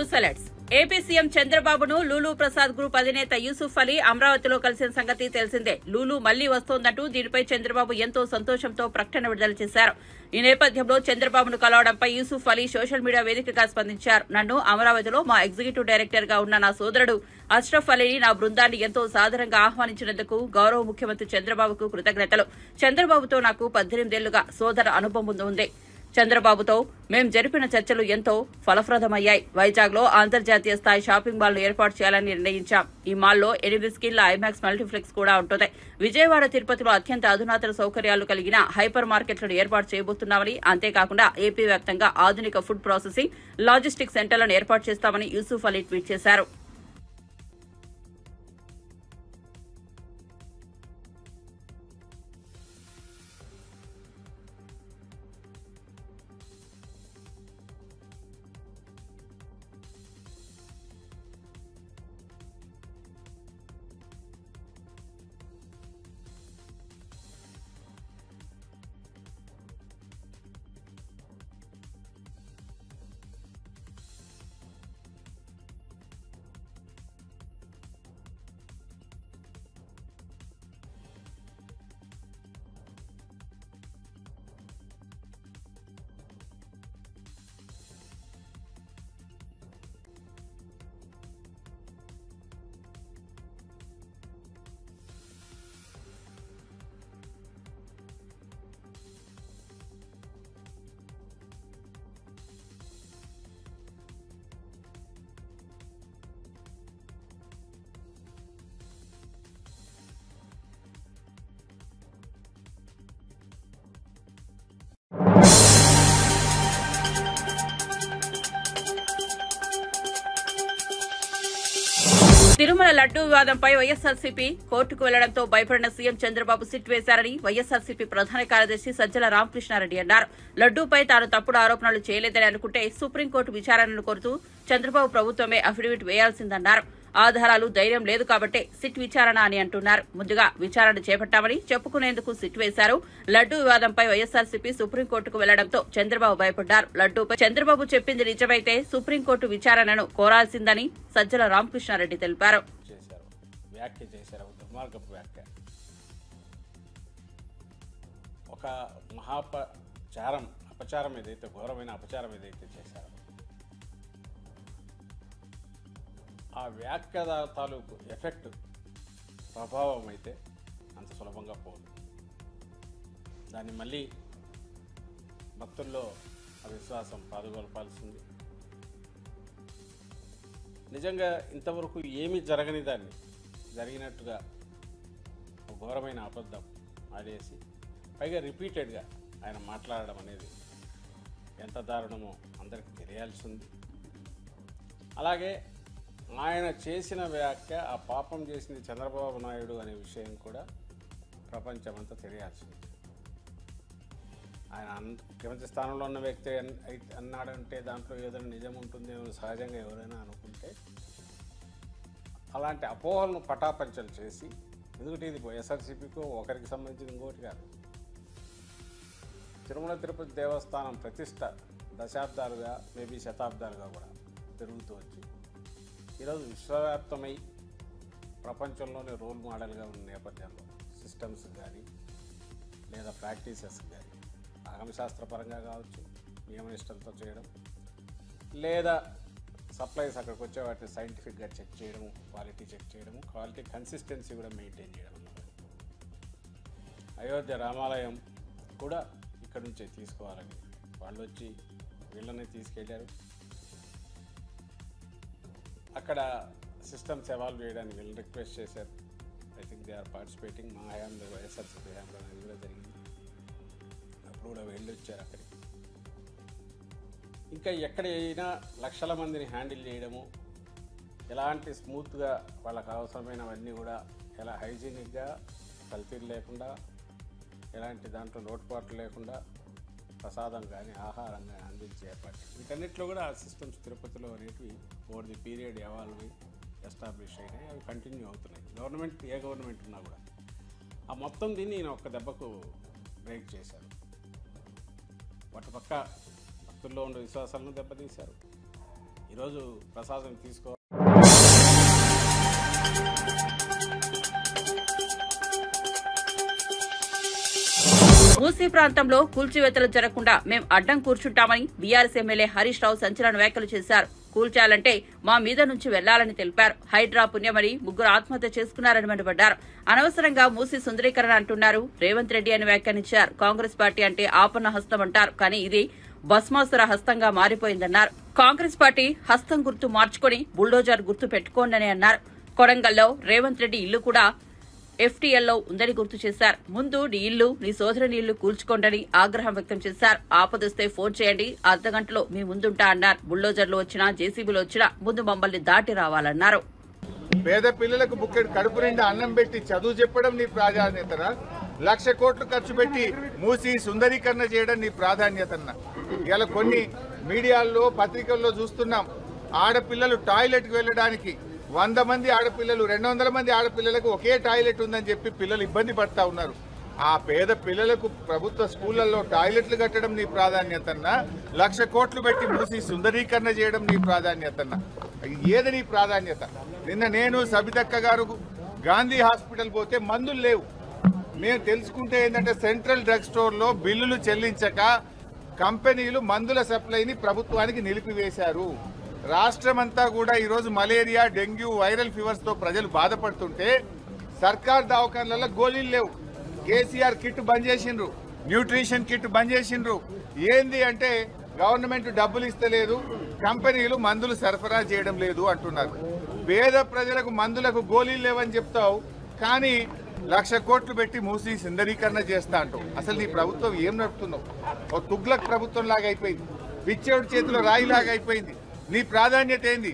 News alerts. AP CM చంద్రబాబును Lulu Prasad group అధినేత యూసుఫ్ అలీ అమరావతిలో కలిసిన సంగతి తెలిసిందే. లూలు మళ్లీ వస్తోందంటూ దీనిపై చంద్రబాబు ఎంతో సంతోషంతో ప్రకటన విడుదల చేశారు. ఈ నేపథ్యంలో చంద్రబాబును కలవడంపై యూసుఫ్ అలీ సోషల్ మీడియా వేదికగా స్పందించారు. నన్ను అమరావతిలో మా ఎగ్జిక్యూటివ్ డైరెక్టర్ గా ఉన్న నా సోదరుడు అష్రఫ్ అలీని, నా బృందాన్ని ఎంతో సాదరంగా ఆహ్వానించినందుకు గౌరవ ముఖ్యమంత్రి చంద్రబాబుకు కృతజ్ఞతలు. చంద్రబాబుతో నాకు 18 ఏళ్లుగా సోదర అనుభవం ఉంది. చంద్రబాబుతో మేం జరిపిన చర్చలు ఎంతో ఫలప్రదమయ్యాయి. వైజాగ్ లో అంతర్జాతీయ స్థాయి షాపింగ్ మాల్ ను ఏర్పాటు చేయాలని నిర్ణయించాం. ఈ మాల్లో 8 స్కిన్ల ఐమాక్స్ మల్టీప్లెక్స్ కూడా ఉంటుంది. విజయవాడ, తిరుపతిలో అత్యంత అధునాతన సౌకర్యాలు కలిగిన హైపర్ మార్కెట్లను ఏర్పాటు చేయబోతున్నామని, అంతేకాకుండా ఏపీ వ్యాప్తంగా ఆధునిక ఫుడ్ ప్రాసెసింగ్, లాజిస్టిక్ సెంటర్లను ఏర్పాటు చేస్తామని యూసుఫ్ అలీ ట్వీట్ చేశారు. తిరుమల లడ్డూ వివాదంపై వైఎస్సార్సీపీ కోర్టుకు వెళ్లడంతో భయపడిన సీఎం చంద్రబాబు సిట్ వేశారని వైఎస్సార్సీపీ ప్రధాన కార్యదర్శి సజ్జల రామకృష్ణారెడ్డి అన్నారు. లడ్డూపై తాను తప్పుడు ఆరోపణలు చేయలేదని అనుకుంటే సుప్రీంకోర్టు విచారణను కోరుతూ చంద్రబాబు ప్రభుత్వమే అఫిడవిట్ వేయాల్సిందన్నారు. ఆధారాలు, ధైర్యం లేదు కాబట్టే సిట్ విచారణ అని అంటున్నారు. ముందుగా విచారణ చేపట్టామని చెప్పుకునేందుకు సిట్ వేశారు. లడ్డూ వివాదంపై వైఎస్సార్సీపీ సుప్రీంకోర్టుకు వెళ్లడంతో చంద్రబాబు భయపడ్డారు. లడ్డూపై చంద్రబాబు చెప్పింది నిజమైతే సుప్రీంకోర్టు విచారణను కోరాల్సిందని సజ్జల రామకృష్ణారెడ్డి తెలిపారు. ఒక అపచారం ఏదైతే, ఘోరమైన అపచారం ఏదైతే చేశారో ఆ వ్యాఖ్య తాలూకు ఎఫెక్ట్, ప్రభావం అయితే అంత సులభంగా పోదు. దాన్ని మళ్ళీ భక్తుల్లో ఆ విశ్వాసం పాదుగొల్పాల్సింది. నిజంగా ఇంతవరకు ఏమీ జరగని దాన్ని జరిగినట్టుగా ఒక ఘోరమైన అబద్ధం ఆడేసి పైగా రిపీటెడ్గా ఆయన మాట్లాడడం అనేది ఎంత దారుణమో అందరికీ తెలియాల్సి ఉంది. అలాగే ఆయన చేసిన వ్యాఖ్య, ఆ పాపం చేసింది చంద్రబాబు నాయుడు అనే విషయం కూడా ప్రపంచమంతా తెలియాల్సింది. ఆయన ముఖ్యమంత్రి స్థానంలో ఉన్న వ్యక్తి అన్నాడంటే దాంట్లో ఏదైనా నిజం ఉంటుందేమో సహజంగా ఎవరైనా అనుకుంటే, అలాంటి అపోహలను పటాపంచలు చేసి, ఎందుకంటే ఇది వైఎస్ఆర్సీపీకి ఒకరికి సంబంధించిన ఇంకోటి కాదు. తిరుమల తిరుపతి దేవస్థానం ప్రతిష్ట దశాబ్దాలుగా, మేబీ శతాబ్దాలుగా కూడా పెరుగుతూ వచ్చి ఈరోజు విశ్వవ్యాప్తమై ప్రపంచంలోనే రోల్ మోడల్గా ఉన్న నేపథ్యంలో సిస్టమ్స్ కానీ లేదా ప్రాక్టీసెస్ కానీ ఆగమశాస్త్రపరంగా కావచ్చు, నియమనిష్టలతో చేయడం, లేదా సప్లైస్ అక్కడికి వచ్చే వాటిని సైంటిఫిక్గా చెక్ చేయడము, క్వాలిటీ చెక్ చేయడము, క్వాలిటీ కన్సిస్టెన్సీ కూడా మెయింటైన్ చేయడం అన్నమాట. అయోధ్య రామాలయం కూడా ఇక్కడి నుంచే తీసుకోవాలని వాళ్ళు వచ్చి వీళ్ళని తీసుకెళ్లారు. అక్కడ సిస్టమ్స్ ఎవాల్వ్ చేయడానికి వీళ్ళు రిక్వెస్ట్ చేశారు. I think they are participating. మా హయాంలో, వైఎస్ఆర్సీపీ హయాంలో అనేది కూడా జరిగింది. అప్పుడు కూడా వెళ్ళి వచ్చారు అక్కడికి. ఇంకా ఎక్కడైనా లక్షల మందిని హ్యాండిల్ చేయడము, ఎలాంటి స్మూత్గా వాళ్ళకు అవసరమైనవన్నీ కూడా ఎలా హైజీనిక్గా, కల్తీలు లేకుండా, ఎలాంటి దాంట్లో లోటుపాట్లు లేకుండా ప్రసాదం కానీ ఆహారం కానీ అందించే ఏర్పాటు, వీటన్నిటిలో కూడా ఆ సిస్టమ్స్ తిరుపతిలో అనేటివి over the period evolve establish అయినాయి. అవి కంటిన్యూ అవుతున్నాయి. గవర్నమెంట్ ఏ గవర్నమెంట్ ఉన్నా కూడా ఆ మొత్తం దీన్ని ఈయన ఒక్క దెబ్బకు బ్రేక్ చేశారు. అటుపక్క భక్తుల్లో ఉన్న విశ్వాసాలను దెబ్బతీశారు, ఈరోజు ప్రసాదం తీసుకో మూసీ ప్రాంతంలో కూల్చివేతలు జరగకుండా మేం అడ్డం కూర్చుంటామని బీఆర్ఎస్ ఎమ్మెల్యే హరీష్ రావు సంచలన వ్యాఖ్యలు చేశారు. కూల్చాలంటే మా మీద నుంచి వెళ్లాలని తెలిపారు. హైడ్రా పుణ్యమని ముగ్గురు ఆత్మహత్య చేసుకున్నారని మండిపడ్డారు. అనవసరంగా మూసీ సుందరీకరణ అంటున్నారు రేవంత్ రెడ్డి అని వ్యాఖ్యానించారు. కాంగ్రెస్ పార్టీ అంటే ఆపన్న హస్తం అంటారు, కానీ ఇది భస్మాసుర హస్తంగా మారిపోయిందన్నారు. కాంగ్రెస్ పార్టీ హస్తం గుర్తు మార్చుకుని బుల్డోజర్ గుర్తు పెట్టుకోండని అన్నారు. కొడంగల్లో రేవంత్ రెడ్డి ఇల్లు కూడా ఎఫ్టీఎల్లో ఉందని గుర్తు చేశారు. ముందు నీ ఇల్లు నీ సోదరుని ఇల్లు కూల్చుకోండని ఆగ్రహం వ్యక్తం చేశారు. ఆపదొస్తే ఫోన్ చేయండి, అర్ధగంటలో మీ ముందుంటా అన్నారు. బుల్డోజర్లు వచ్చినా జేసీబీలు వచ్చినా ముందు మమ్మల్ని దాటి రావాలన్నారు. పేద పిల్లలకు బుక్కెడు కడుపు నిండా అన్నం పెట్టి చదువు చెప్పడం నీ ప్రాధాన్యతనా? 1,00,000 కోట్లు ఖర్చు పెట్టి మూసి సుందరీకరణ చేయడం నీ ప్రాధాన్యతన్నా? ఇలా కొన్ని మీడియాల్లో పత్రికల్లో చూస్తున్నాం, ఆడపిల్లలు టాయిలెట్కి వెళ్ళడానికి 100 మంది ఆడపిల్లలు 200 మంది ఆడపిల్లలకు ఒకే టాయిలెట్ ఉందని చెప్పి పిల్లలు ఇబ్బంది పడతా ఉన్నారు. ఆ పేద పిల్లలకు ప్రభుత్వ స్కూళ్లలో టాయిలెట్లు కట్టడం నీ ప్రాధాన్యతన్నా? 1,00,000 కోట్లు పెట్టి మూసి సుందరీకరణ చేయడం నీ ప్రాధాన్యతన్నా? ఏది నీ ప్రాధాన్యత? నిన్న నేను సబితక్క గారు గాంధీ హాస్పిటల్ పోతే మందులు లేవు. మేము తెలుసుకుంటే ఏంటంటే సెంట్రల్ డ్రగ్ స్టోర్లో బిల్లులు చెల్లించక కంపెనీలు మందుల సప్లైని ప్రభుత్వానికి నిలిపివేశారు. రాష్ట్రమంతా కూడా ఈరోజు మలేరియా, డెంగ్యూ, వైరల్ ఫీవర్స్ తో ప్రజలు బాధపడుతుంటే సర్కార్ దవాఖానాలలో గోళీలు లేవు. కేసీఆర్ కిట్ బంద్ చేసిండ్రు, న్యూట్రిషన్ కిట్ బంద్ చేసిండ్రు. ఏంది అంటే గవర్నమెంట్ డబ్బులు ఇస్తలేదు, కంపెనీలు మందులు సరఫరా చేయడం లేదు అంటున్నారు. పేద ప్రజలకు మందులకు గోళీలు లేవని చెప్తావు, కానీ 1,00,000 కోట్లు పెట్టి మూసి సుందరీకరణ చేస్తా అంటావు. అసలు నీ ప్రభుత్వం ఏం నడుపుతున్నావు? ఓ తుగ్లక్ ప్రభుత్వం లాగా అయిపోయింది, పిచ్చేవుడి చేతిలో రాయిలాగా అయిపోయింది. నీ ప్రాధాన్యత ఏంది?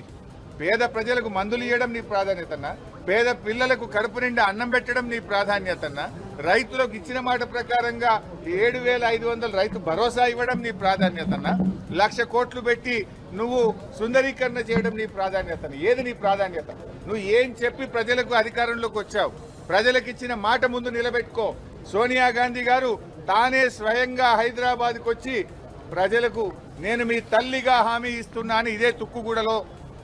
పేద ప్రజలకు మందులు ఇవ్వడం నీ ప్రాధాన్యతన్నా? పేద పిల్లలకు కడుపు నిండా అన్నం పెట్టడం నీ ప్రాధాన్యతన్నా? రైతులకు ఇచ్చిన మాట ప్రకారంగా 7,500 రైతు భరోసా ఇవ్వడం నీ ప్రాధాన్యతన్నా? 1,00,000 కోట్లు పెట్టి నువ్వు సుందరీకరణ చేయడం నీ ప్రాధాన్యతన్నా? ఏది నీ ప్రాధాన్యత? నువ్వు ఏం చెప్పి ప్రజలకు అధికారంలోకి వచ్చావు? ప్రజలకు ఇచ్చిన మాట ముందు నిలబెట్టుకో. సోనియా గాంధీ గారు తానే స్వయంగా హైదరాబాద్కి వచ్చి ప్రజలకు నేను మీ తల్లిగా హామీ ఇస్తున్నాను ఇదే తుక్కుగూడలో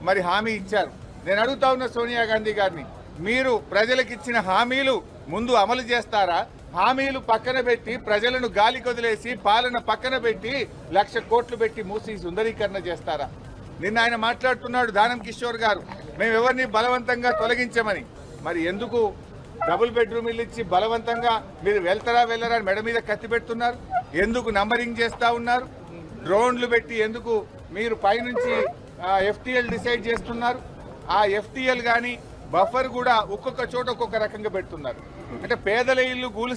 మరి హామీ ఇచ్చారు. నేను అడుగుతా ఉన్న సోనియా గాంధీ గారిని, మీరు ప్రజలకు ఇచ్చిన హామీలు ముందు అమలు చేస్తారా? హామీలు పక్కన పెట్టి ప్రజలను గాలి కొదిలేసి పాలన పక్కన పెట్టి 1,00,000 కోట్లు పెట్టి మూసి సుందరీకరణ చేస్తారా? నిన్న ఆయన మాట్లాడుతున్నాడు దానం కిషోర్ గారు, మేము ఎవరిని బలవంతంగా తొలగించమని. మరి ఎందుకు డబుల్ బెడ్రూమ్ ఇల్లు ఇచ్చి బలవంతంగా మీరు వెళ్తారా వెళ్ళరా మెడ మీద కత్తి పెడుతున్నారు? ఎందుకు నంబరింగ్ చేస్తా ఉన్నారు? డ్రోన్లు పెట్టి ఎందుకు మీరు పైనుంచి ఎఫ్టీఎల్ డిసైడ్ చేస్తున్నారు? ఆ ఎఫ్టీఎల్ కానీ బఫర్ కూడా ఒక్కొక్క చోట ఒక్కొక్క రకంగా పెడుతున్నారు. అంటే పేదల ఇల్లు గూలు.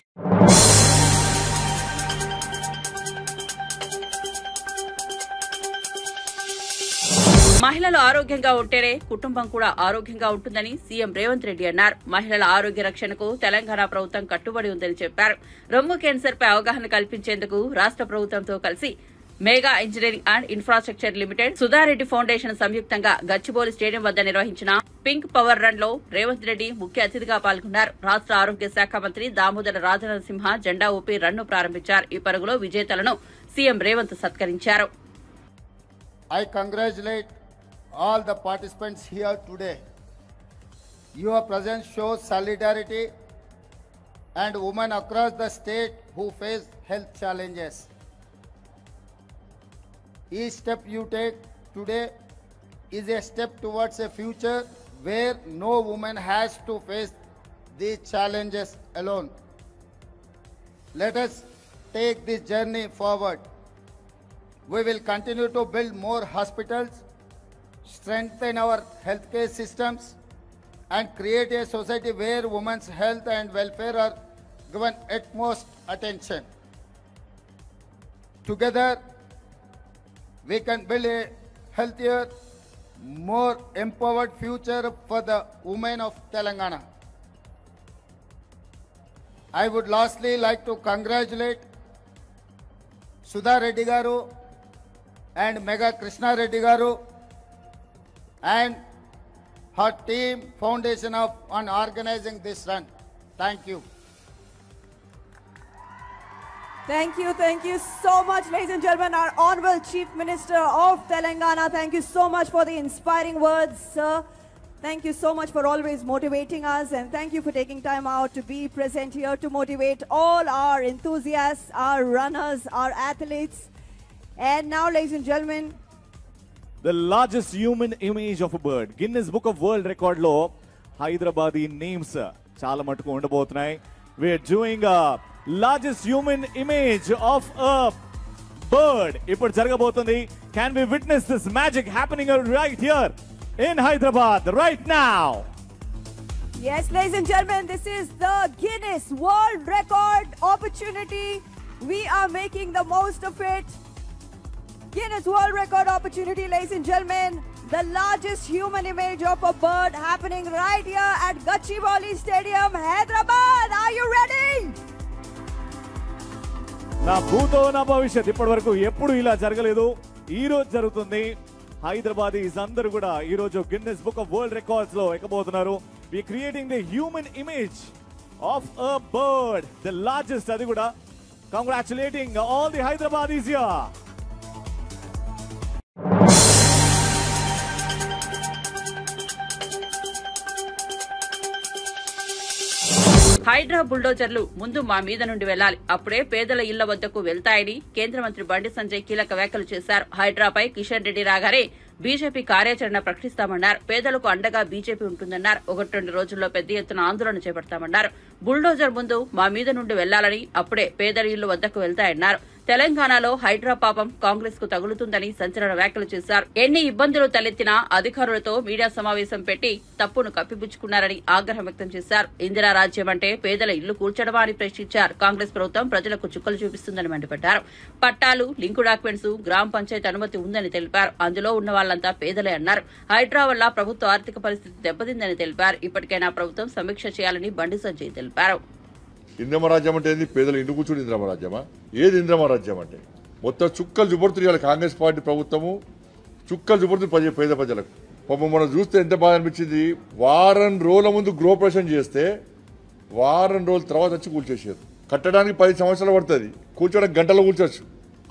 మహిళలు ఆరోగ్యంగా ఉంటేనే కుటుంబం కూడా ఆరోగ్యంగా ఉంటుందని సీఎం రేవంత్ రెడ్డి అన్నారు. మహిళల ఆరోగ్య రక్షణకు తెలంగాణ ప్రభుత్వం కట్టుబడి ఉందని చెప్పారు. రొమ్ము క్యాన్సర్ పై అవగాహన కల్పించేందుకు రాష్ట్ర ప్రభుత్వంతో కలిసి Megha engineering and infrastructure limited, Sudha Reddy foundation సంయుక్తంగా గచ్చిబౌలి స్టేడియం వద్ద నిర్వహించిన పింక్ పవర్ రన్ లో రేవంత్ రెడ్డి ముఖ్య అతిథిగా పాల్గొన్నారు. రాష్ట్ర ఆరోగ్య శాఖ మంత్రి దామోదర రాజనరసింహ జెండా ఊపి రన్ ను ప్రారంభించారు. ఈ పరుగులో విజేతలను సీఎం రేవంత్ సత్కరించారు. I congratulate all the participants here today. Your presence shows solidarity and women across the state who face health challenges. Each step you take today is a step towards a future where no woman has to face these challenges alone. Let us take this journey forward. We will continue to build more hospitals, strengthen our healthcare systems, and create a society where women's health and welfare are given utmost attention. Together, we can build a healthier, more empowered future for the women of Telangana. I would lastly like to congratulate Sudha Reddy Garu and Mega Krishna Reddy Garu and her team foundation on organizing this run. Thank you. Thank you so much, ladies and gentlemen, our Honorable Chief Minister of Telangana. Thank you so much for the inspiring words, sir. Thank you so much for always motivating us, and thank you for taking time out to be present here to motivate all our enthusiasts, our runners, our athletes. And now, ladies and gentlemen, the largest human image of a bird. Guinness Book of World Record lo Hyderabadi names chala matuku undabothunayi. We are doing a largest human image of a bird. Ippudu jaragabotundi. Can we witness this magic happening right here in Hyderabad right now? yes, ladies and gentlemen, this is the Guinness World Record opportunity. We are making the most of it. Guinness World Record opportunity, ladies and gentlemen. The largest human image of a bird happening right here at Gachibowli Stadium, Hyderabad. Are you ready? నా భూతో నా భవిష్యత్ ఇప్పటి వరకు ఎప్పుడు ఇలా జరగలేదు. ఈ రోజు జరుగుతుంది. హైదరాబాదీస్ అందరూ కూడా ఈ రోజు Guinness Book of World Records లో ఎక్కబోతున్నారు. We creating the human image of a bird, the largest. అది కూడా congratulating all the Hyderabadis here. HYDRAA బుల్డోజర్లు ముందు మా మీద నుండి వెళ్లాలి, అప్పుడే పేదల ఇళ్ల వద్దకు వెళ్తాయని కేంద్ర మంత్రి బండి సంజయ్ కీలక వ్యాఖ్యలు చేశారు. హైడ్రాపై కిషన్ రెడ్డి రాగానే బీజేపీ కార్యాచరణ ప్రకటిస్తామన్నారు. పేదలకు అండగా బీజేపీ ఉంటుందన్నారు. 1-2 రోజుల్లో పెద్ద ఎత్తున ఆందోళన చేపడతామన్నారు. బుల్డోజర్ ముందు మా మీద నుండి వెళ్లాలని, అప్పుడే పేదల ఇళ్ల వద్దకు వెళ్తాయన్నారు. తెలంగాణలో హైడ్రా పాపం కాంగ్రెస్ కు తగులుతుందని సంచలన వ్యాఖ్యలు చేశారు. ఎన్ని ఇబ్బందులు తలెత్తినా అధికారులతో మీడియా సమావేశం పెట్టి తప్పును కప్పిపుచ్చుకున్నారని ఆగ్రహం వ్యక్తం చేశారు. ఇందిరా రాజ్యం అంటే పేదల ఇల్లు కూల్చడమా అని ప్రశ్నించారు. కాంగ్రెస్ ప్రభుత్వం ప్రజలకు చుక్కలు చూపిస్తుందని మండిపడ్డారు. పట్టాలు, లింకు డాక్యుమెంట్స్, గ్రామ పంచాయతీ అనుమతి ఉందని తెలిపారు. అందులో ఉన్న వాళ్లంతా పేదలే అన్నారు. హైడ్రా వల్ల ప్రభుత్వ ఆర్థిక పరిస్థితి దెబ్బతిందని తెలిపారు. ఇప్పటికైనా ప్రభుత్వం సమీక్ష చేయాలని బండి సంజయ్ తెలిపారు. ఇంద్రమ రాజ్యం అంటే ఏంది? పేదలు ఇంటి కూర్చుని ఇంద్రమ రాజ్యమా? ఏది ఇంద్రమ రాజ్యం అంటే? మొత్తం చుక్కలు చూపడుతుంది కాంగ్రెస్ పార్టీ ప్రభుత్వము, చుక్కలు చూపడుతుంది పేద ప్రజలకు. పాపం మనం చూస్తే ఎంత బాగా అనిపించింది. వారం రోజుల ముందు గృహప్రవేశం చేస్తే వారం రోజుల తర్వాత వచ్చి కూల్చేసారు. కట్టడానికి 10 సంవత్సరాలు పడుతుంది, కూర్చోడానికి గంటలో కూర్చోవచ్చు.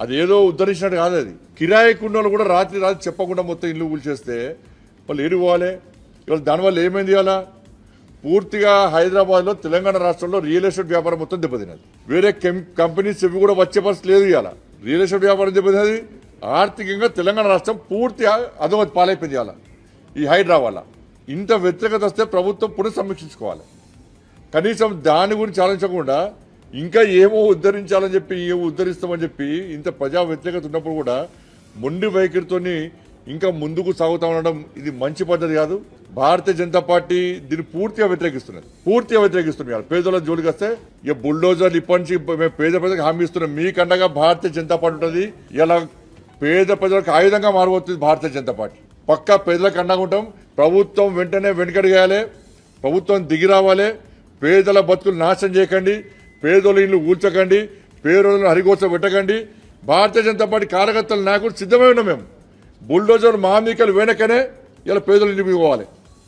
అది ఏదో ఉద్ధరించినట్టు కాదు. అది కిరాయికున్న వాళ్ళు కూడా రాత్రి చెప్పకుండా మొత్తం ఇల్లు కూల్చేస్తే వాళ్ళు ఏడు పోవాలి. ఇవాళ దానివల్ల ఏమైంది? ఇవాళ పూర్తిగా హైదరాబాద్లో, తెలంగాణ రాష్ట్రంలో రియల్ ఎస్టేట్ వ్యాపారం మొత్తం దెబ్బతిన్నది. వేరే కంపెనీస్ ఇవి కూడా వచ్చే పరిస్థితి లేదు. ఇవాళ రియల్ ఎస్టేట్ వ్యాపారం దెబ్బతిన్నది. ఆర్థికంగా తెలంగాణ రాష్ట్రం పూర్తిగా అధోగతి పాలైపోయింది ఇవాళ ఈ హైడ్రా వల్ల. ఇంత వ్యతిరేకత వస్తే ప్రభుత్వం పునఃసమీక్షించుకోవాలి. కనీసం దాని గురించి ఆలోచించకుండా ఇంకా ఏమో ఉద్ధరించాలని చెప్పి, ఏమో ఉద్ధరిస్తామని చెప్పి ఇంత ప్రజా వ్యతిరేకత ఉన్నప్పుడు కూడా మొండి వైఖరితోని ఇంకా ముందుకు సాగుతా ఉండడం ఇది మంచి పద్ధతి కాదు. భారతీయ జనతా పార్టీ దీన్ని పూర్తిగా వ్యతిరేకిస్తుంది. పేదల జోలికి వస్తే ఇక బుల్డోజర్లు ఇప్పటి నుంచి మేము పేద ప్రజలకు హామీ ఇస్తున్నాం. మీకండగా భారతీయ జనతా పార్టీ ఉంటుంది. ఇలా పేద ప్రజలకు ఆయుధంగా మారబోతుంది భారతీయ జనతా పార్టీ. పక్కా పేదలకు అండగా ఉంటాం. ప్రభుత్వం వెంటనే వెనుకడిగేయాలి, ప్రభుత్వం దిగి రావాలి. పేదల బతుకులు నాశనం చేయకండి, పేదోళ్ళ ఇల్లు కూల్చకండి, పేదోళ్ళను హరిగోస పెట్టకండి. భారతీయ జనతా పార్టీ కార్యకర్తల నాయకులు సిద్ధమై ఉన్నాం. మేము బుల్డోజర్ మహామీకలు వెనకనే ఇలా పేదలు ఇంటికి పోవాలి.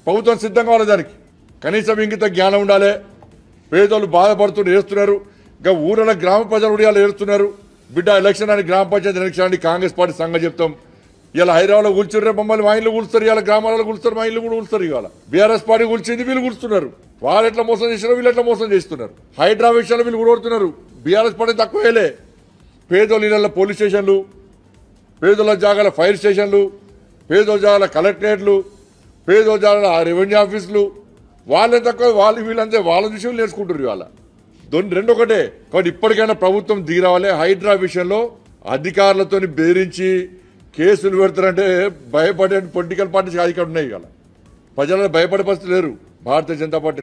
ప్రభుత్వం సిద్ధంగా కావాలి. దానికి కనీసం ఇంకిత జ్ఞానం ఉండాలి. పేదోళ్ళు బాధపడుతూ ఏడుస్తున్నారు. ఇంకా ఊళ్ళ గ్రామ ప్రజలు కూడా ఇలా ఏడుస్తున్నారు. బిడ్డ ఎలక్షన్ అని, గ్రామ పంచాయతీ ఎలక్షన్ అని కాంగ్రెస్ పార్టీ సంగతి చెప్తాం. ఇలా హైదరాబాద్లో కూల్చుర్రే మమ్మల్ని, మా ఇల్లు కూలుస్తారు. ఇలా గ్రామాలలో కూలుస్తారు, మా ఇల్లు కూడా కూలుస్తారు. ఇవాళ బీఆర్ఎస్ పార్టీ కూల్చింది, వీళ్ళు కూలుస్తున్నారు. వాళ్ళు ఎట్లా మోసం చేస్తున్నారు, వీళ్ళు ఎట్లా మోసం చేస్తున్నారు. హైడ్రా విషయాలు వీళ్ళు కూడుతున్నారు. BRS party తక్కువేలే. పేదోళ్ళ ఇళ్ల పోలీస్ స్టేషన్లు, పేదోళ్ళ జాగాల ఫైర్ స్టేషన్లు, పేదోళ్ళ జాగాల కలెక్టరేట్లు, పేదోళ్ళ జాగాల రెవెన్యూ ఆఫీసులు, వాళ్ళే తక్కువ. వాళ్ళు వీళ్ళంతే వాళ్ళ విషయం నేర్చుకుంటారు. ఇవాళ రెండు ఒకటే. కాబట్టి ఇప్పటికైనా ప్రభుత్వం దిగిరావాలి. హైడ్రా విషయంలో అధికారులతో బెదిరించి కేసులు పెడతారంటే భయపడే పొలిటికల్ పార్టీస్ ఇక్కడ ఉన్నాయి. ఇవాళ ప్రజలను భయపడే పరిస్థితి లేరు భారతీయ జనతా పార్టీ.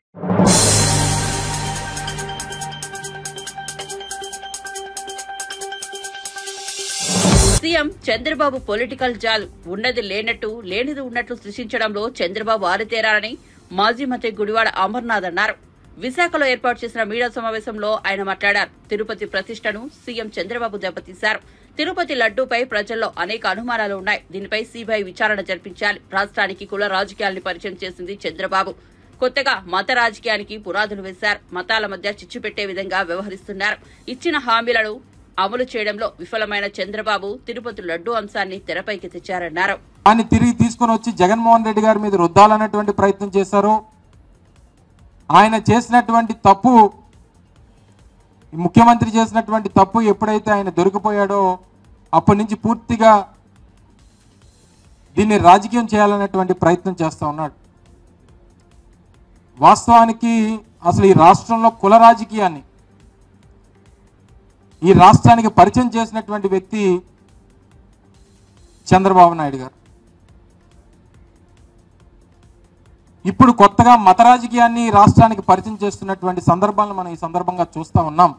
సీఎం చంద్రబాబు పొలిటికల్ జాల్ ఉన్నది లేనట్టు, లేనిది ఉన్నట్లు సృష్టించడంలో చంద్రబాబు ఆరితేరారని మాజీ మంత్రి గుడివాడ అమర్నాథ్ అన్నారు. విశాఖలో ఏర్పాటు చేసిన మీడియా సమావేశంలో ఆయన మాట్లాడారు. తిరుపతి ప్రతిష్టను సీఎం చంద్రబాబు దెబ్బతీశారు. తిరుపతి లడ్డూపై ప్రజల్లో అనేక అనుమానాలు ఉన్నాయి. దీనిపై సీబీఐ విచారణ జరిపించాలి. రాష్ట్రానికి కుల రాజకీయాల్ని పరిచయం చేసింది చంద్రబాబు. కొత్తగా మత రాజకీయానికి పునాదులు వేశారు. మతాల మధ్య చిచ్చు పెట్టే విధంగా వ్యవహరిస్తున్నారు. ఇచ్చిన హామీలను అమలు చేయడంలో విఫలమైన చంద్రబాబు తిరుపతి లడ్డూ అంశాన్ని తెరపైకి తెచ్చారన్నారు. దాన్ని తిరిగి తీసుకుని వచ్చి జగన్మోహన్ రెడ్డి గారి మీద రుద్దాలన్నటువంటి ప్రయత్నం చేశారు. ఆయన చేసినటువంటి తప్పు, ముఖ్యమంత్రి చేసినటువంటి తప్పు ఎప్పుడైతే ఆయన దొరికిపోయాడో అప్పటి నుంచి పూర్తిగా దీన్ని రాజకీయం చేయాలనేటువంటి ప్రయత్నం చేస్తూ ఉన్నాడు. వాస్తవానికి అసలు ఈ రాష్ట్రంలో కుల రాజకీయాన్ని ఈ రాష్ట్రానికి పరిచయం చేసినటువంటి వ్యక్తి చంద్రబాబు నాయుడు గారు. ఇప్పుడు కొత్తగా మత రాజకీయాన్ని రాష్ట్రానికి పరిచయం చేస్తున్నటువంటి సందర్భాలను మనం ఈ సందర్భంగా చూస్తూ ఉన్నాం.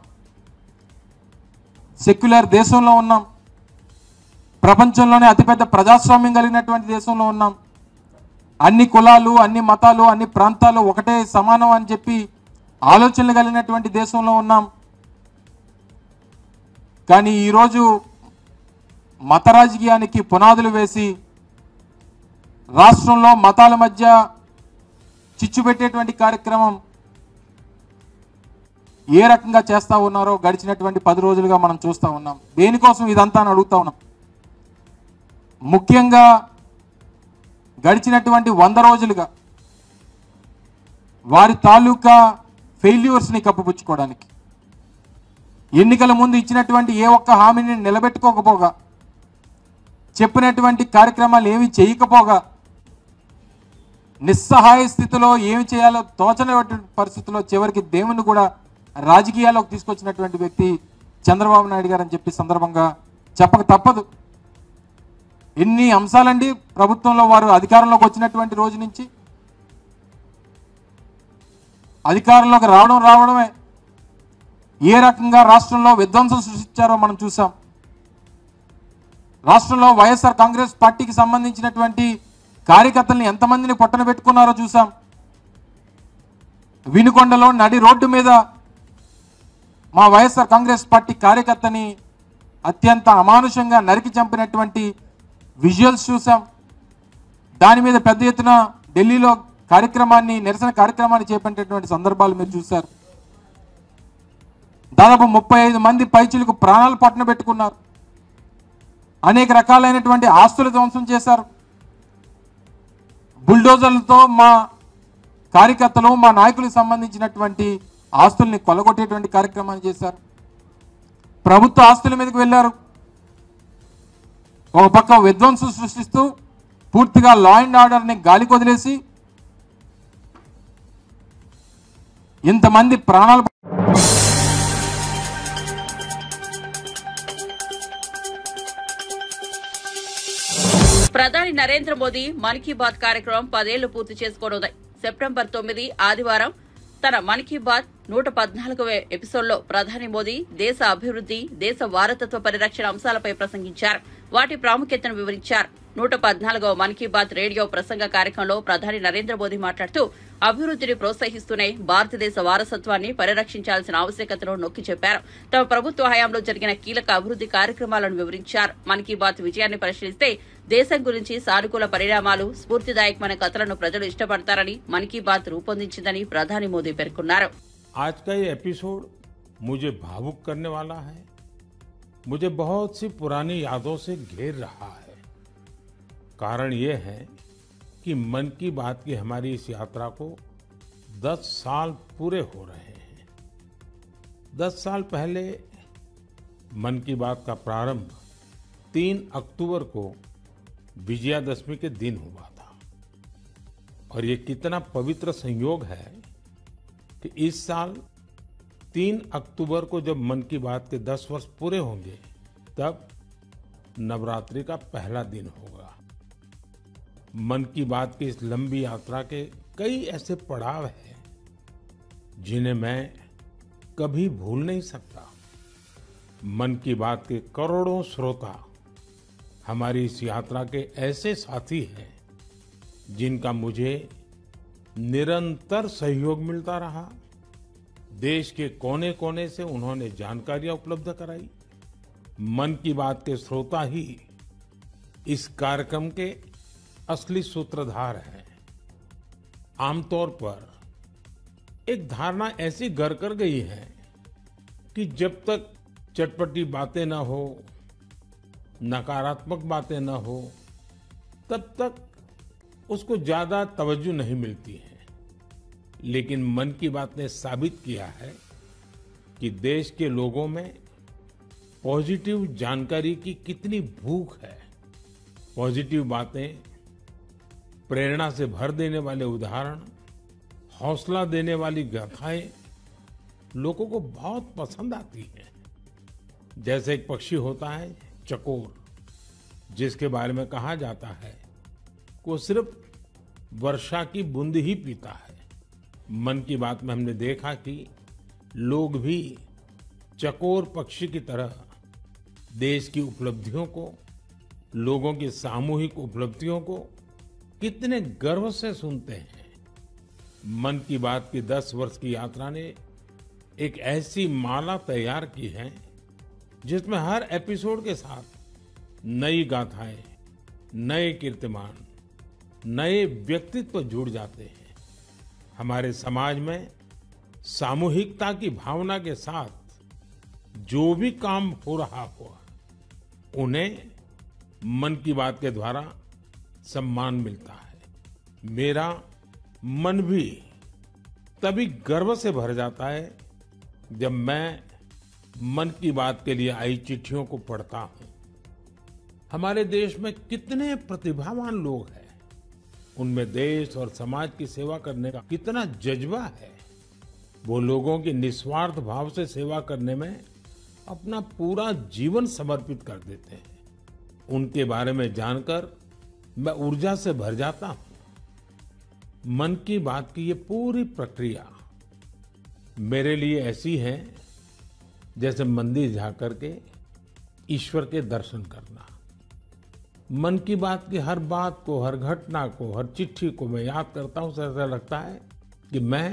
సెక్యులర్ దేశంలో ఉన్నాం, ప్రపంచంలోనే అతిపెద్ద ప్రజాస్వామ్యం కలిగినటువంటి దేశంలో ఉన్నాం. అన్ని కులాలు, అన్ని మతాలు, అన్ని ప్రాంతాలు ఒకటే సమానం అని చెప్పి ఆలోచనలు కలిగినటువంటి దేశంలో ఉన్నాం. కానీ ఈరోజు మత రాజకీయానికి పునాదులు వేసి రాష్ట్రంలో మతాల మధ్య చిచ్చు పెట్టేటువంటి కార్యక్రమం ఏ రకంగా చేస్తూ ఉన్నారో గడిచినటువంటి 10 రోజులుగా మనం చూస్తూ ఉన్నాం. దేనికోసం ఇదంతా అని అడుగుతా ఉన్నాం. ముఖ్యంగా గడిచినటువంటి 100 రోజులుగా వారి తాలూకా ఫెయిల్యూర్స్ని కప్పిపుచ్చుకోవడానికి, ఎన్నికల ముందు ఇచ్చినటువంటి ఏ ఒక్క హామీని నిలబెట్టుకోకపోగా, చెప్పినటువంటి కార్యక్రమాలు ఏమి చేయకపోగా, నిస్సహాయ స్థితిలో ఏమి చేయాలో తోచనటువంటి పరిస్థితుల్లో చివరికి దేవుని కూడా రాజకీయాల్లోకి తీసుకొచ్చినటువంటి వ్యక్తి చంద్రబాబు నాయుడు గారు అని చెప్పి సందర్భంగా చెప్పక తప్పదు. ఎన్ని అంశాలండి ప్రభుత్వంలో వారు అధికారంలోకి వచ్చినటువంటి రోజు నుంచి. అధికారంలోకి రావడమే ఏ రకంగా రాష్ట్రంలో విధ్వంసం సృష్టించారో మనం చూసాం. రాష్ట్రంలో వైఎస్ఆర్ కాంగ్రెస్ పార్టీకి సంబంధించినటువంటి కార్యకర్తల్ని ఎంతమందిని పొట్టన పెట్టుకున్నారో చూసాం. వినుకొండలో నడి రోడ్డు మీద మా వైఎస్ఆర్ కాంగ్రెస్ పార్టీ కార్యకర్తని అత్యంత అమానుషంగా నరికి చంపినటువంటి విజువల్స్ చూసాం. దాని మీద పెద్ద ఎత్తున ఢిల్లీలో నిరసన కార్యక్రమాన్ని చేపట్టేటువంటి సందర్భాలు మీరు చూశారు. దాదాపు 35 మంది పైచిలకు ప్రాణాలు పట్టణ పెట్టుకున్నారు. అనేక రకాలైనటువంటి ఆస్తులు ధ్వంసం చేశారు. బుల్డోజర్లతో మా కార్యకర్తలు, మా నాయకులకు సంబంధించినటువంటి ఆస్తుల్ని కొల్లగొట్టేటువంటి కార్యక్రమాన్ని చేశారు. ప్రభుత్వ ఆస్తుల మీదకి వెళ్ళారు. ఒక పక్క విధ్వంసం సృష్టిస్తూ పూర్తిగా లా అండ్ ఆర్డర్ని గాలి కొదిలేసి ఇంతమంది ప్రాణాలు. ప్రధాని నరేంద్ర మోదీ మన్ కీ బాత్ కార్యక్రమం 10 ఏళ్లు పూర్తి చేసుకోనుంది. సెప్టెంబర్ 9 ఆదివారం తన మన్ కీ బాత్ 114వ ఎపిసోడ్లో ప్రధాని మోదీ దేశ అభివృద్ది, దేశ వారసత్వ పరిరక్షణ అంశాలపై ప్రసంగించారు. వాటి ప్రాముఖ్యతను వివరించారు. 114వ మన్ కీ బాత్ రేడియో ప్రసంగ కార్యక్రమంలో ప్రధాని నరేంద్ర మోదీ మాట్లాడుతూ అభివృద్దిని ప్రోత్సహిస్తూనే భారతదేశ వారసత్వాన్ని పరిరక్షించాల్సిన ఆవశ్యకతను నొక్కి చెప్పారు. తమ ప్రభుత్వ హయాంలో జరిగిన కీలక అభివృద్ది కార్యక్రమాలను వివరించారు. మన్ కీ బాత్ విజయాన్ని పరిశీలిస్తే దేశం గురించి సానుకూల పరిణామాలు, స్ఫూర్తిదాయకమైన కథలను ప్రజలు ఇష్టపడతారని మన్ కీ బాత్ రూపొందించిందని ప్రధాని మోదీ పేర్కొన్నారు. आज का ये एपिसोड मुझे भावुक करने वाला है. मुझे बहुत सी पुरानी यादों से घेर रहा है. कारण ये है कि मन की बात की हमारी इस यात्रा को 10 साल पूरे हो रहे हैं. 10 साल पहले मन की बात का प्रारंभ 3 अक्टूबर को विजयादशमी के दिन हुआ था. और ये कितना पवित्र संयोग है कि इस साल 3 अक्टूबर को जब मन की बात के 10 वर्ष पूरे होंगे तब नवरात्रि का पहला दिन होगा. मन की बात की इस लंबी यात्रा के कई ऐसे पड़ाव हैं जिन्हें मैं कभी भूल नहीं सकता. मन की बात के करोड़ों श्रोता हमारी इस यात्रा के ऐसे साथी हैं जिनका मुझे निरंतर सहयोग मिलता रहा. देश के कोने कोने से उन्होंने जानकारियां उपलब्ध कराई. मन की बात के श्रोता ही इस कार्यक्रम के असली सूत्रधार हैं. आमतौर पर एक धारणा ऐसी घर कर गई है कि जब तक चटपटी बातें ना हो, नकारात्मक बातें ना हो, तब तक उसको ज्यादा तवज्जो नहीं मिलती है। लेकिन मन की बात ने साबित किया है कि देश के लोगों में पॉजिटिव जानकारी की कितनी भूख है। पॉजिटिव बातें, प्रेरणा से भर देने वाले उदाहरण, हौसला देने वाली गाथाएं लोगों को बहुत पसंद आती हैं। जैसे एक पक्षी होता है चकोर, जिसके बारे में कहा जाता है कि वो सिर्फ वर्षा की बूंद ही पीता है। मन की बात में हमने देखा कि लोग भी चकोर पक्षी की तरह देश की उपलब्धियों को, लोगों की सामूहिक उपलब्धियों को कितने गर्व से सुनते हैं। मन की बात की 10 वर्ष की यात्रा ने एक ऐसी माला तैयार की है जिसमें हर एपिसोड के साथ नई गाथाएं, नए कीर्तिमान, नए व्यक्तित्व जुड़ जाते हैं। हमारे समाज में सामूहिकता की भावना के साथ जो भी काम हो रहा हो, उन्हें मन की बात के द्वारा सम्मान मिलता है। मेरा मन भी तभी गर्व से भर जाता है जब मैं मन की बात के लिए आई चिट्ठियों को पढ़ता हूं। हमारे देश में कितने प्रतिभावान लोग हैं, उनमें देश और समाज की सेवा करने का कितना जज्बा है। वो लोगों की निस्वार्थ भाव से सेवा करने में अपना पूरा जीवन समर्पित कर देते हैं। उनके बारे में जानकर मैं ऊर्जा से भर जाता हूं। मन की बात की ये पूरी प्रक्रिया मेरे लिए ऐसी है जैसे मंदिर जाकर के ईश्वर के दर्शन करना। मन की बात की हर बात को, हर घटना को, हर चिट्ठी को मैं याद करता हूं, ऐसा लगता है कि मैं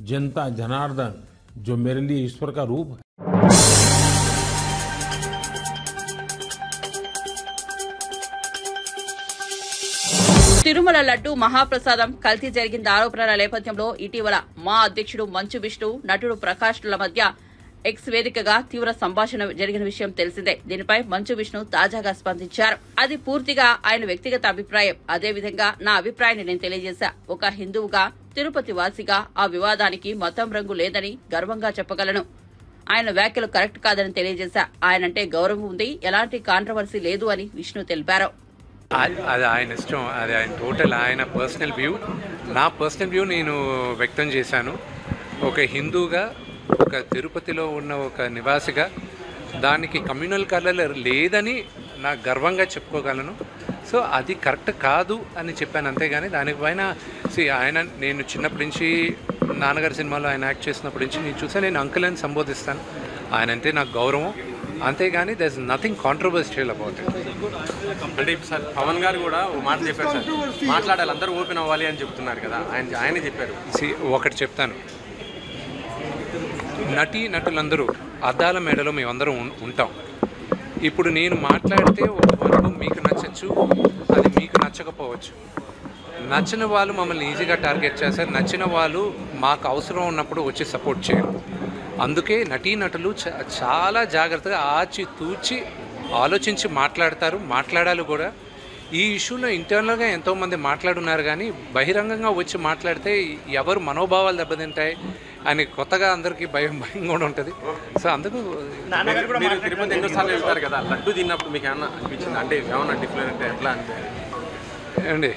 जनता जनार्दन, जो मेरे लिए ईश्वर का रूप है। తిరుమల లడ్డు మహాప్రసాదం కల్తీ జరిగిన ఆరోపణల నేపథ్యంలో ఇటీవల మా అధ్యక్షుడు మంచు విష్ణు, నటుడు ప్రకాష్ల మధ్య ఎక్స్ వేదికగా తీవ్ర సంభాషణ జరిగిన విషయం తెలిసిందే. దీనిపై మంచు విష్ణు తాజాగా స్పందించారు. అది పూర్తిగా ఆయన వ్యక్తిగత అభిప్రాయం. అదేవిధంగా నా అభిప్రాయాన్ని నేను తెలియజేశా. ఒక హిందువుగా, తిరుపతి వాసిగా ఆ వివాదానికి మతం రంగు లేదని గర్వంగా చెప్పగలను. ఆయన వ్యాఖ్యలు కరెక్ట్ కాదని తెలియజేశా. ఆయనంటే గౌరవం ఉంది, ఎలాంటి కాంట్రవర్సీ లేదు అని విష్ణు తెలిపారు. అది ఆయన ఇష్టం, అది ఆయన టోటల్ ఆయన పర్సనల్ వ్యూ. నా పర్సనల్ వ్యూ నేను వ్యక్తం చేశాను. ఒక హిందూగా, ఒక తిరుపతిలో ఉన్న ఒక నివాసిగా దానికి కమ్యూనల్ కలర్ లేదని నా గర్వంగా చెప్పుకోగలను. సో అది కరెక్ట్ కాదు అని చెప్పాను, అంతేగాని దానిపైన ఆయన, నేను చిన్నప్పటి నుంచి నాన్నగారి సినిమాలో ఆయన యాక్ట్ చేసినప్పటి నుంచి నేను చూసా, నేను అంకుల్ అని సంబోధిస్తాను. ఆయన అంటే నాకు గౌరవం, అంతేగాని there is nothing controversial about it. అంటే సార్ పవన్ గారు కూడా ఓ మాట చెప్పారు సార్, మాట్లాడాలి, అందరూ ఓపెన్ అవ్వాలి అని చెప్తున్నారు కదా, ఆయనే చెప్పారు. ఒకటి చెప్తాను, నటులందరూ అద్దాల మేడలో మేమందరం ఉంటాం. ఇప్పుడు నేను మాట్లాడితే ఒక వరకు మీకు నచ్చచ్చు, అది మీకు నచ్చకపోవచ్చు. నచ్చిన వాళ్ళు మమ్మల్ని ఈజీగా టార్గెట్ చేస్తారు, నచ్చిన వాళ్ళు మాకు అవసరం ఉన్నప్పుడు వచ్చి సపోర్ట్ చేయరు. అందుకే నటులు చాలా జాగ్రత్తగా ఆచితూచి ఆలోచించి మాట్లాడాలి కూడా. ఈ ఇష్యూలో ఇంటర్నల్గా ఎంతోమంది మాట్లాడున్నారు, కానీ బహిరంగంగా వచ్చి మాట్లాడితే ఎవరు మనోభావాలు దెబ్బతింటాయి అని కొత్తగా అందరికీ భయం కూడా ఉంటుంది. సో అందుకు మీరు తిరుపతి ఎన్నోసార్లు వెళ్తారు కదా, లడ్డు తిన్నప్పుడు మీకు ఏమన్నా అనిపించింది? అంటే ఏమన్నా డిఫరెంట్ ఎట్లా అంటే ఏమండి,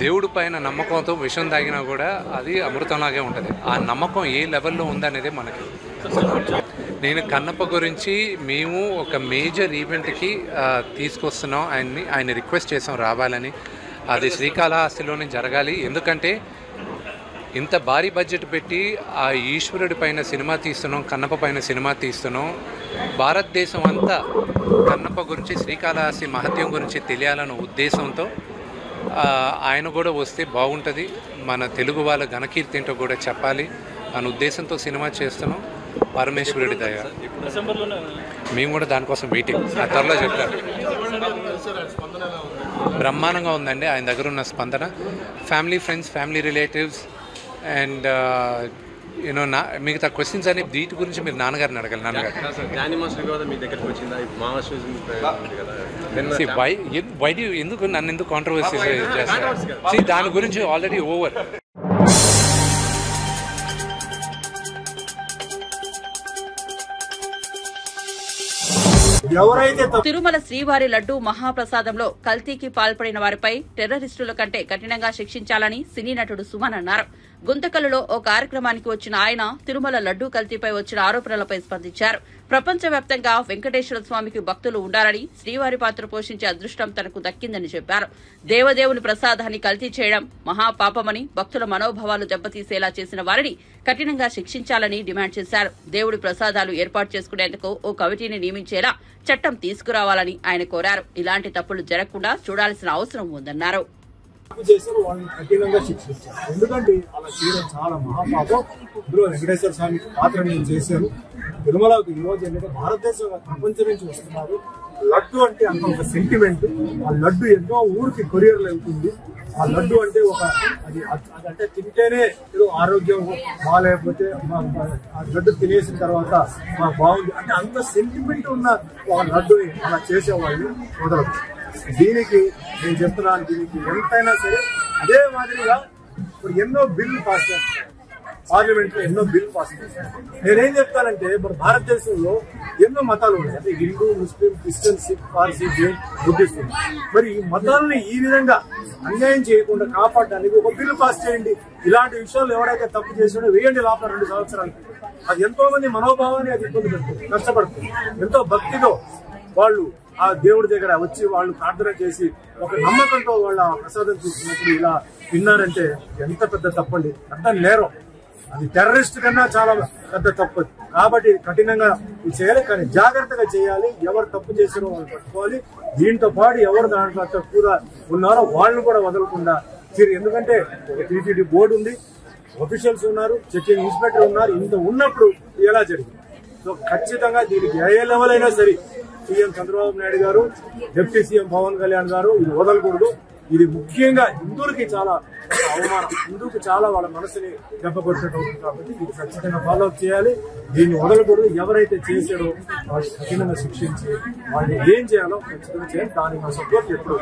దేవుడి పైన నమ్మకంతో విషం తాగినా కూడా అది అమృతంలాగే ఉంటుంది. ఆ నమ్మకం ఏ లెవెల్లో ఉందనేదే మనకి. నేను కన్నప్ప గురించి మేము ఒక మేజర్ ఈవెంట్కి తీసుకొస్తున్నాం ఆయన రిక్వెస్ట్ చేసాం రావాలని. అది శ్రీకాళహస్తిలోనే జరగాలి. ఎందుకంటే ఇంత భారీ బడ్జెట్ పెట్టి ఆ ఈశ్వరుడి పైన సినిమా తీస్తున్నాం, కన్నప్ప పైన సినిమా తీస్తున్నాం. భారతదేశం అంతా కన్నప్ప గురించి, శ్రీకాళహస్తి మహత్యం గురించి తెలియాలన్న ఉద్దేశంతో ఆయన కూడా వస్తే బాగుంటుంది, మన తెలుగు వాళ్ళ ఘనకీర్తి ఏంటో కూడా చెప్పాలి అనే ఉద్దేశంతో సినిమా చేస్తున్నాం. పరమేశ్వరుడి దయ. మేము కూడా దానికోసం వెయిటింగ్. త్వరలో చెప్తారు. బ్రహ్మాండంగా ఉందండి ఆయన దగ్గర ఉన్న స్పందన. Family, friends, family relatives and మిగతా క్వశ్చన్స్ అని వీటి గురించి మీరు నాన్నగారిని అడగాలి. నాన్నగారు ఎందుకు నన్ను ఎందుకు కాంట్రవర్సీ చేస్తారు? దాని గురించి ఆల్రెడీ ఓవర్. తిరుమల శ్రీవారి లడ్డూ మహాప్రసాదంలో కల్తీకి పాల్పడిన వారిపై టెర్రరిస్టుల కంటే కఠినంగా శిక్షించాలని సినీ నటుడు సుమన్ అన్నారు. గుంతకల్లులో ఓ కార్యక్రమానికి వచ్చిన ఆయన తిరుమల లడ్డూ కల్తీపై వచ్చిన ఆరోపణలపై స్పందించారు. ప్రపంచవ్యాప్తంగా వెంకటేశ్వర స్వామికి భక్తులు ఉండాలని, శ్రీవారి పాత్ర పోషించే అదృష్టం తనకు దక్కిందని చెప్పారు. దేవదేవుని ప్రసాదాన్ని కల్తీ చేయడం మహాపాపమని, భక్తుల మనోభావాలు దెబ్బతీసేలా చేసిన వారిని కఠినంగా శిక్షించాలని డిమాండ్ చేశారు. దేవుడి ప్రసాదాలు ఏర్పాటు చేసుకునేందుకు ఓ కమిటీని నియమించేలా చట్టం తీసుకురావాలని ఆయన కోరారు. ఇలాంటి తప్పులు జరగకుండా చూడాల్సిన అవసరం ఉందన్నారు. చేశారు వాళ్ళని కఠినంగా శిక్షించారు. ఎందుకంటే అలా చేయడం చాలా మహాపాపం. ఇందులో వెంకటేశ్వర స్వామి పాత్ర నేను చేశాను. తిరుమలకు ఈ రోజు ఏంటంటే భారతదేశం ప్రపంచం నుంచి వస్తున్నారు. లడ్డు అంటే అంత ఒక సెంటిమెంట్. ఆ లడ్డు ఎన్నో ఊరికి కొరియర్లు వెళ్తుంది. ఆ లడ్డు అంటే ఒక అది అంటే తింటేనే ఏదో ఆరోగ్యం బాగాలేకపోతే ఆ లడ్డు తినేసిన తర్వాత మాకు బాగుంది అంటే అంత సెంటిమెంట్ ఉన్న ఒక లడ్డుని అలా చేసేవాళ్ళు వదలదు. దీనికి నేను చెప్తున్నాను, దీనికి ఎంతైనా సరే అదే మాదిరిగా ఇప్పుడు ఎన్నో బిల్లు పాస్ చేస్తారు. పార్లమెంట్ లో ఎన్నో బిల్లు పాస్ చేస్తారు. నేనేం చెప్తానంటే మన భారతదేశంలో ఎన్నో మతాలు ఉన్నాయి. అంటే Hindu, Muslim, Christian, Sikh, Parsi, Jain, Buddhist. మరి ఈ మతాలని ఈ విధంగా అన్యాయం చేయకుండా కాపాడడానికి ఒక బిల్లు పాస్ చేయండి. ఇలాంటి విషయాలు ఎవరైతే తప్పు చేసాడో వేయండి లోపల 2 సంవత్సరాలకి. అది ఎంతో మంది మనోభావాన్ని అది ఇబ్బంది పెడుతుంది, కష్టపడుతుంది. ఎంతో భక్తితో వాళ్ళు ఆ దేవుడి దగ్గర వచ్చి వాళ్ళు ప్రార్థన చేసి ఒక నమ్మకంతో వాళ్ళ ప్రసాదం తీసుకున్నప్పుడు ఇలా విన్నారంటే ఎంత పెద్ద తప్పండి, పెద్ద నేరం. అది టెర్రరిస్ట్ కన్నా చాలా పెద్ద తప్పు. కాబట్టి కఠినంగా ఇది చేయాలి, కానీ జాగ్రత్తగా చేయాలి. ఎవరు తప్పు చేసినో వాళ్ళు పట్టుకోవాలి. దీంతో పాటు ఎవరు దాంట్లో తక్కువగా ఉన్నారో వాళ్ళని కూడా వదలకుండా ఎందుకంటే ఒక టీటీడీ బోర్డు ఉంది, ఆఫీషియల్స్ ఉన్నారు, చెకింగ్ ఇన్స్పెక్టర్ ఉన్నారు. ఇంత ఉన్నప్పుడు ఎలా జరిగింది? సో ఖచ్చితంగా దీనికి ఏ లెవెల్ అయినా సరే సీఎం చంద్రబాబు నాయుడు గారు, డిప్యూటీ సీఎం పవన్ కళ్యాణ్ గారు ఇది వదలకూడదు. ఇది ముఖ్యంగా హిందువులకి చాలా అవమానం, హిందువుకి చాలా వాళ్ళ మనసుని దెబ్బకొట్టినట్టు అవుతుంది. కాబట్టి ఇది ఖచ్చితంగా ఫాలో అప్ చేయాలి. దీన్ని వదలకూడదు. ఎవరైతే చేశారో వాళ్ళు కఠినంగా శిక్షించి వాళ్ళు ఏం చేయాలో ఖచ్చితంగా చేయాలి. దానికి మా సపోర్ట్ ఎప్పుడు